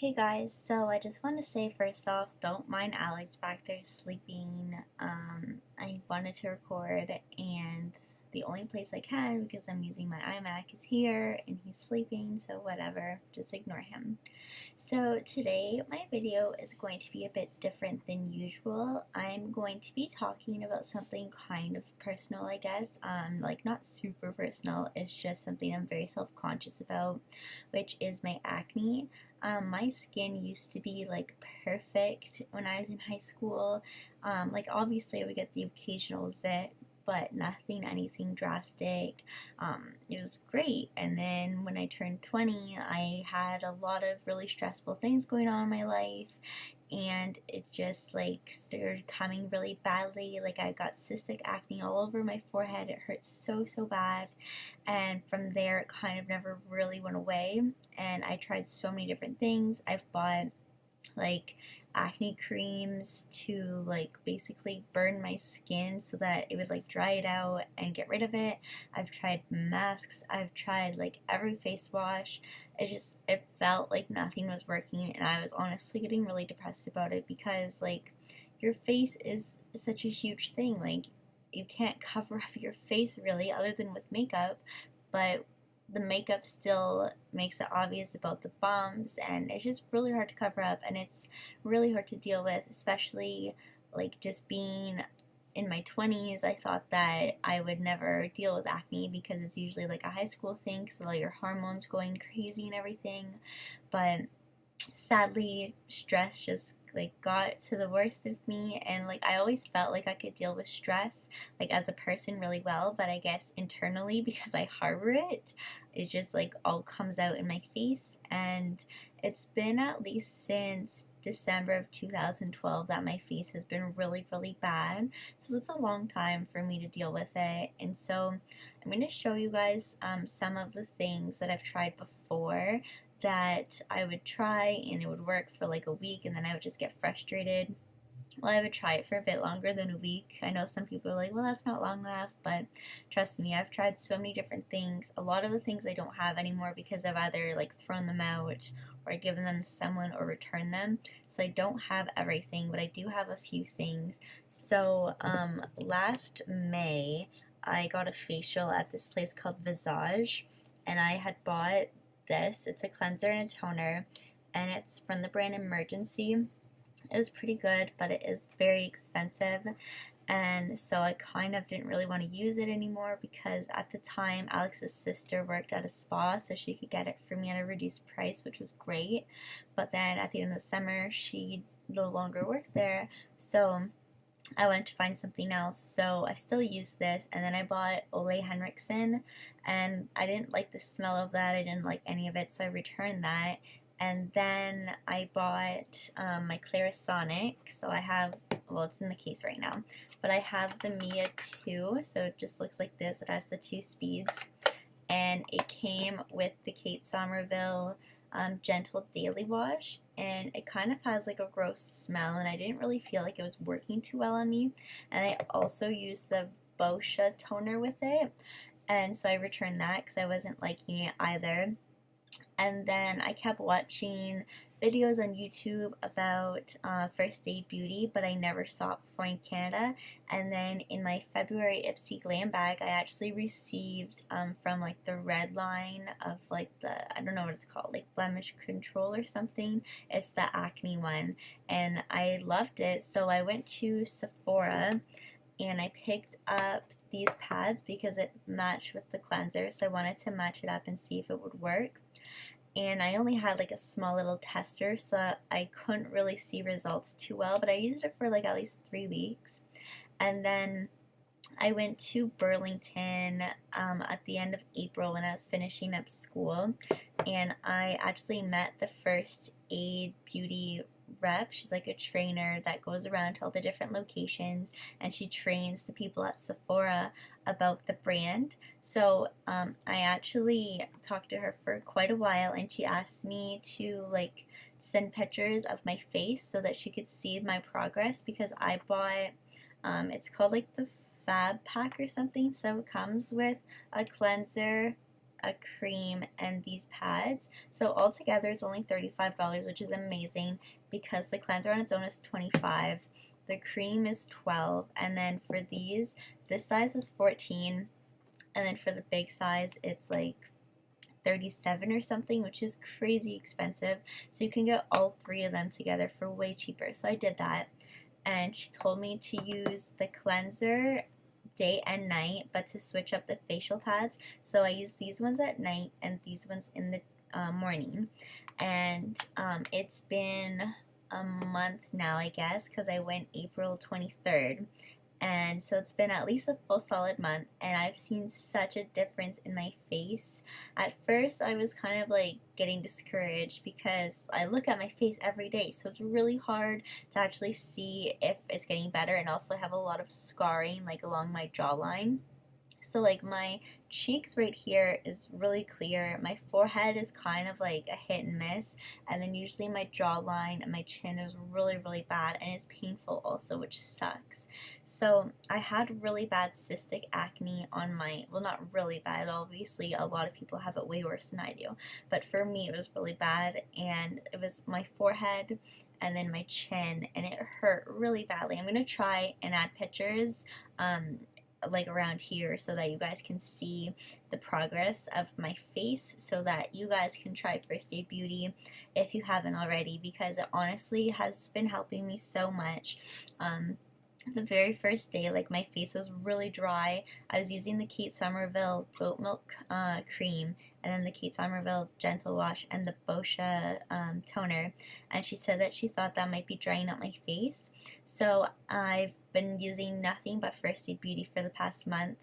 Hey guys, so I just want to say first off, don't mind Alex back there sleeping. I wanted to record, and the only place I can because I'm using my iMac is here, and he's sleeping, so whatever, just ignore him. So today my video is going to be a bit different than usual. I'm going to be talking about something kind of personal, I guess. Like not super personal, it's just something I'm very self-conscious about, which is my acne. My skin used to be like perfect when I was in high school. Like obviously I would get the occasional zit, but nothing, anything drastic. It was great. And then when I turned 20, I had a lot of really stressful things going on in my life, and it just like started coming really badly. Like I got cystic acne all over my forehead. It hurt so bad, and from there it kind of never really went away. And I tried so many different things. I've bought like acne creams to like basically burn my skin so that it would like dry it out and get rid of it. I've tried masks, I've tried like every face wash. It felt like nothing was working, and I was honestly getting really depressed about it because like your face is such a huge thing. Like you can't cover up your face really other than with makeup, but the makeup still makes it obvious about the bumps, and it's just really hard to cover up, and it's really hard to deal with, especially like just being in my 20s. I thought that I would never deal with acne because it's usually like a high school thing because of all your hormones going crazy and everything, but sadly stress just like got to the worst of me. And like I always felt like I could deal with stress like as a person really well, but I guess internally because I harbor it, it just like all comes out in my face. And it's been at least since December of 2012 that my face has been really bad, so it's a long time for me to deal with it. And so I'm going to show you guys some of the things that I've tried before that I would try and it would work for like a week, and then I would just get frustrated. Well, I would try it for a bit longer than a week. I know some people are like, well, that's not long enough, but trust me, I've tried so many different things. A lot of the things I don't have anymore because I've either like thrown them out or given them to someone or returned them. So I don't have everything, but I do have a few things. So last May, I got a facial at this place called Visage, and I had bought this. It's a cleanser and a toner, and it's from the brand Emergency. It was pretty good, but it is very expensive, and so I kind of didn't really want to use it anymore because at the time Alex's sister worked at a spa, so she could get it for me at a reduced price, which was great. But then at the end of the summer, she no longer worked there, so I went to find something else. So I still use this, and then I bought Ole Henriksen, and I didn't like the smell of that. I didn't like any of it, so I returned that. And then I bought my Clarisonic. So I have, well, it's in the case right now, but I have the Mia 2, so it just looks like this. It has the 2 speeds, and it came with the Kate Somerville Gentle Daily Wash, and it kind of has like a gross smell, and I didn't really feel like it was working too well on me. And I also used the Boscia toner with it, and so I returned that because I wasn't liking it either. And then I kept watching videos on YouTube about First Aid Beauty, but I never saw it before in Canada. And then in my February Ipsy Glam bag, I actually received from like the red line of like the, I don't know what it's called, like blemish control or something. It's the acne one, and I loved it. So I went to Sephora and I picked up these pads because it matched with the cleanser, so I wanted to match it up and see if it would work. And I only had like a small little tester, so I couldn't really see results too well, but I used it for like at least 3 weeks. And then I went to Burlington at the end of April when I was finishing up school, and I actually met the First Aid Beauty rep. She's like a trainer that goes around to all the different locations, and she trains the people at Sephora about the brand. So I actually talked to her for quite a while, and she asked me to like send pictures of my face so that she could see my progress because I bought it's called like the Fab Pack or something. So it comes with a cleanser, a cream, and these pads. So altogether it's only $35, which is amazing because the cleanser on its own is $25. The cream is $12, and then for these, this size is $14, and then for the big size it's like $37 or something, which is crazy expensive. So you can get all three of them together for way cheaper. So I did that, and she told me to use the cleanser day and night, but to switch up the facial pads. So I use these ones at night and these ones in the morning. And it's been a month now, I guess, because I went April 23rd. And so it's been at least a full solid month, and I've seen such a difference in my face. At first, I was kind of like getting discouraged because I look at my face every day, so it's really hard to actually see if it's getting better, and also I have a lot of scarring like along my jawline. So like my cheeks right here is really clear. My forehead is kind of like a hit and miss. And then usually my jawline and my chin is really, really bad, and it's painful also, which sucks. So I had really bad cystic acne on my, well, not really bad. Obviously a lot of people have it way worse than I do. But for me it was really bad, and it was my forehead and then my chin, and it hurt really badly. I'm going to try and add pictures like around here so that you guys can see the progress of my face, so that you guys can try First Aid Beauty if you haven't already, because it honestly has been helping me so much. The very first day, like, my face was really dry. I was using the Kate Somerville goat milk cream, and then the Kate Somerville gentle wash, and the Boscia toner, and she said that she thought that might be drying out my face. So I've been using nothing but First Aid Beauty for the past month,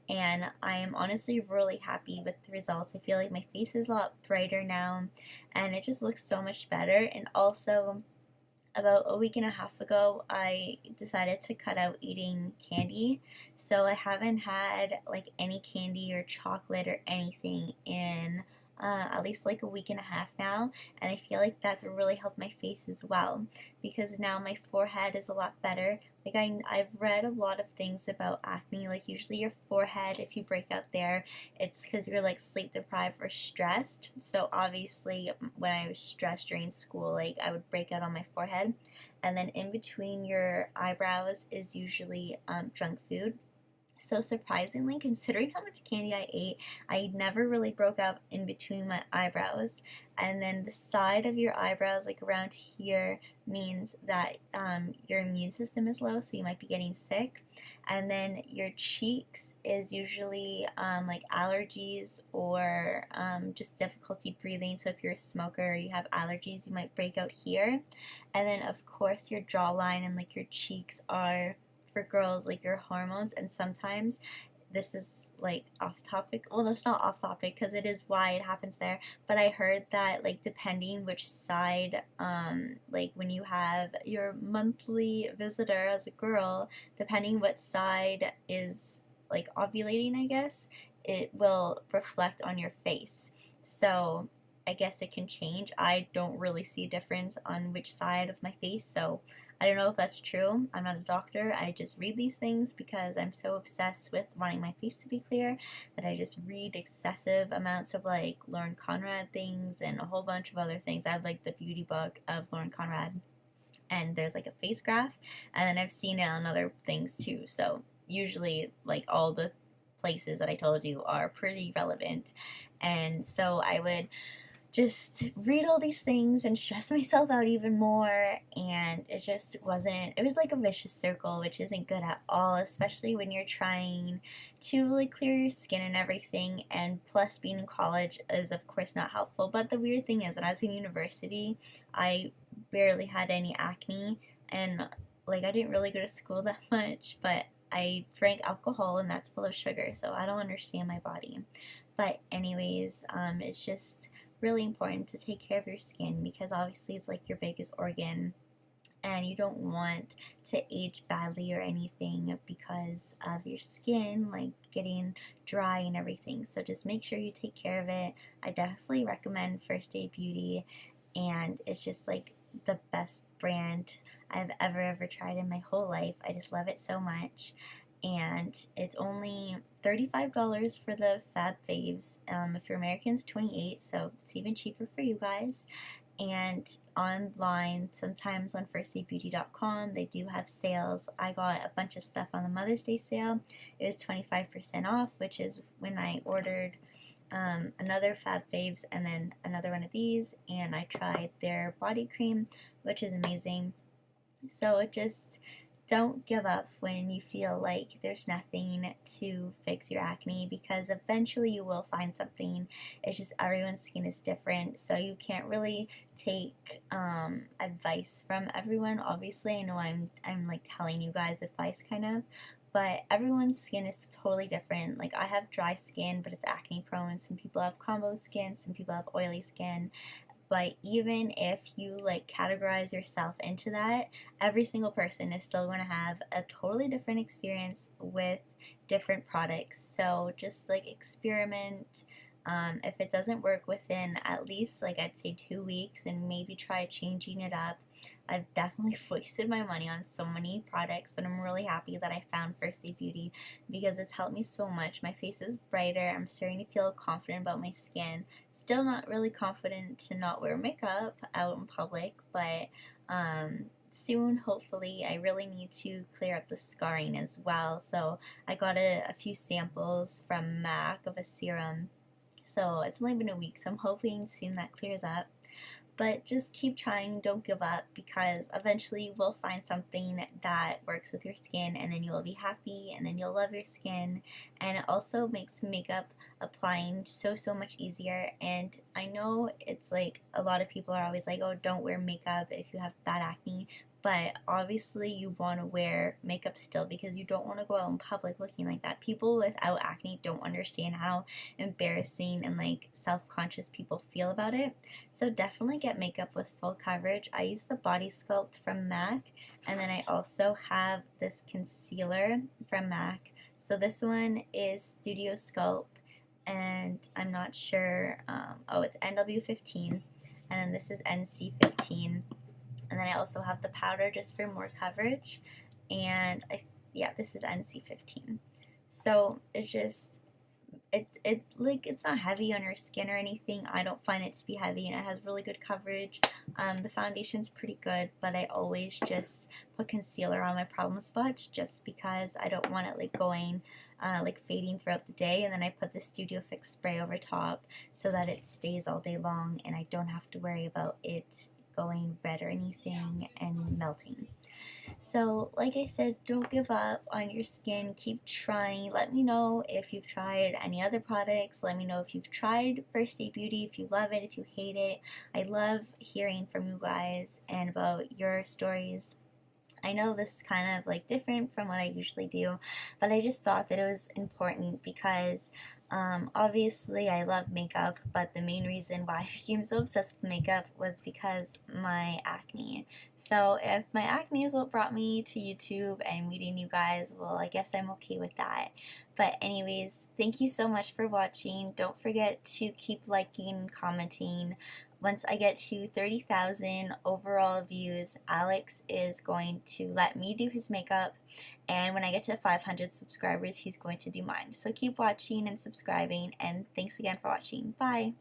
and I am honestly really happy with the results. I feel like my face is a lot brighter now, and it just looks so much better. And also, about a week and a half ago, I decided to cut out eating candy. So I haven't had like any candy or chocolate or anything in at least like a week and a half now, and I feel like that's really helped my face as well, because now my forehead is a lot better. Like, I've read a lot of things about acne, like usually your forehead, if you break out there, it's because you're like sleep deprived or stressed. So obviously when I was stressed during school, like, I would break out on my forehead, and then in between your eyebrows is usually junk food. So surprisingly, considering how much candy I ate, I never really broke out in between my eyebrows. And then the side of your eyebrows, like around here, means that your immune system is low, so you might be getting sick. And then your cheeks is usually like allergies or just difficulty breathing. So if you're a smoker or you have allergies, you might break out here. And then of course your jawline and like your cheeks are, for girls, like your hormones. And sometimes, this is like off topic, well, that's not off topic because it is why it happens there, but I heard that like depending which side, like when you have your monthly visitor as a girl, depending what side is like ovulating, I guess, it will reflect on your face. So I guess it can change. I don't really see a difference on which side of my face, so I don't know if that's true. I'm not a doctor. I just read these things because I'm so obsessed with wanting my face to be clear that I just read excessive amounts of like Lauren Conrad things and a whole bunch of other things. I have like the beauty book of Lauren Conrad, and there's like a face graph, and then I've seen it on other things too. So usually like all the places that I told you are pretty relevant. And so I would just read all these things and stress myself out even more, and it just wasn't, it was like a vicious circle, which isn't good at all, especially when you're trying to like clear your skin and everything. And plus, being in college is of course not helpful. But the weird thing is, when I was in university, I barely had any acne, and like, I didn't really go to school that much, but I drank alcohol, and that's full of sugar, so I don't understand my body. But anyways, it's just really important to take care of your skin, because obviously it's like your biggest organ, and you don't want to age badly or anything because of your skin like getting dry and everything. So just make sure you take care of it. I definitely recommend First Aid Beauty, and it's just like the best brand I've ever tried in my whole life. I just love it so much, and it's only $35 for the Fab Faves. If you're American, it's $28, so it's even cheaper for you guys. And online, sometimes on firstdatebeauty.com, they do have sales. I got a bunch of stuff on the Mother's Day sale. It was 25% off, which is when I ordered another Fab Faves and then another one of these, and I tried their body cream, which is amazing. So just don't give up when you feel like there's nothing to fix your acne, because eventually you will find something. It's just everyone's skin is different, so you can't really take advice from everyone. Obviously, I know I'm like telling you guys advice kind of, but everyone's skin is totally different. Like, I have dry skin, but it's acne prone. Some people have combo skin, some people have oily skin. But even if you like categorize yourself into that, every single person is still going to have a totally different experience with different products. So just like experiment. If it doesn't work within at least, like, I'd say 2 weeks, and maybe try changing it up. I've definitely wasted my money on so many products, but I'm really happy that I found First Aid Beauty because it's helped me so much. My face is brighter. I'm starting to feel confident about my skin. Still not really confident to not wear makeup out in public, but soon, hopefully. I really need to clear up the scarring as well. So I got a few samples from MAC of a serum. So it's only been a week, so I'm hoping soon that clears up. But just keep trying, don't give up, because eventually you will find something that works with your skin, and then you will be happy, and then you'll love your skin. And it also makes makeup applying so much easier. And I know it's like a lot of people are always like, oh, don't wear makeup if you have bad acne. But obviously you want to wear makeup still, because you don't want to go out in public looking like that. People without acne don't understand how embarrassing and like self-conscious people feel about it. So definitely get makeup with full coverage. I use the Body Sculpt from MAC, and then I also have this concealer from MAC. So this one is Studio Sculpt, and I'm not sure, oh, it's NW15, and then this is NC15. And then I also have the powder just for more coverage. And yeah, this is NC15. So it's just, it's not heavy on your skin or anything. I don't find it to be heavy, and it has really good coverage. The foundation's pretty good, but I always just put concealer on my problem spots just because I don't want it like going like fading throughout the day. And then I put the Studio Fix spray over top so that it stays all day long, and I don't have to worry about it going red or anything and melting. So like I said, don't give up on your skin. Keep trying. Let me know if you've tried any other products. Let me know if you've tried First Aid Beauty, if you love it, if you hate it. I love hearing from you guys and about your stories. I know this is kind of like different from what I usually do, but I just thought that it was important because obviously I love makeup, but the main reason why I became so obsessed with makeup was because my acne. So if my acne is what brought me to YouTube and meeting you guys, well, I guess I'm okay with that. But anyways, thank you so much for watching. Don't forget to keep liking and commenting. Once I get to 30,000 overall views, Alex is going to let me do his makeup, and when I get to 500 subscribers, he's going to do mine. So keep watching and subscribing, and thanks again for watching. Bye!